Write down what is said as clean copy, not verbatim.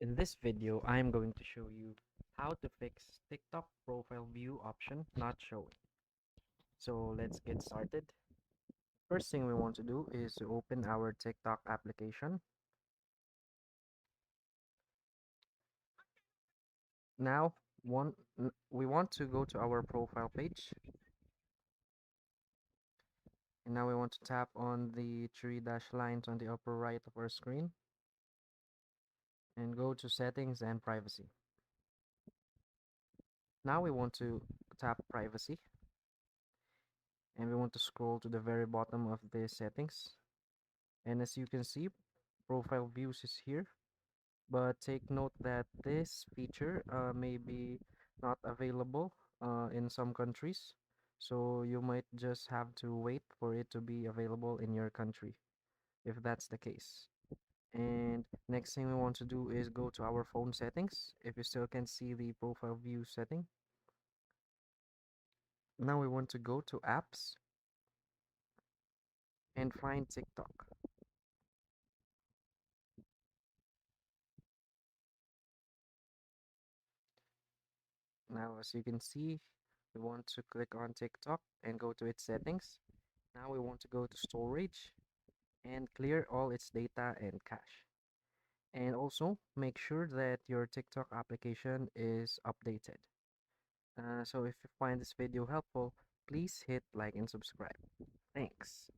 In this video, I am going to show you how to fix TikTok profile view option not showing. So let's get started. First thing we want to do is to open our TikTok application. Now, we want to go to our profile page. And now we want to tap on the three dash lines on the upper right of our screen and go to settings and privacy. Now we want to tap privacy and we want to scroll to the very bottom of the settings. And as you can see, profile views is here, but take note that this feature may be not available in some countries, so you might just have to wait for it to be available in your country if that's the case. And next thing we want to do is go to our phone settings. If you still can see the profile view setting, now we want to go to apps and find TikTok. Now as you can see, we want to click on TikTok and go to its settings. Now we want to go to storage and clear all its data and cache. And also make sure that your TikTok application is updated. So if you find this video helpful, please hit like and subscribe. Thanks.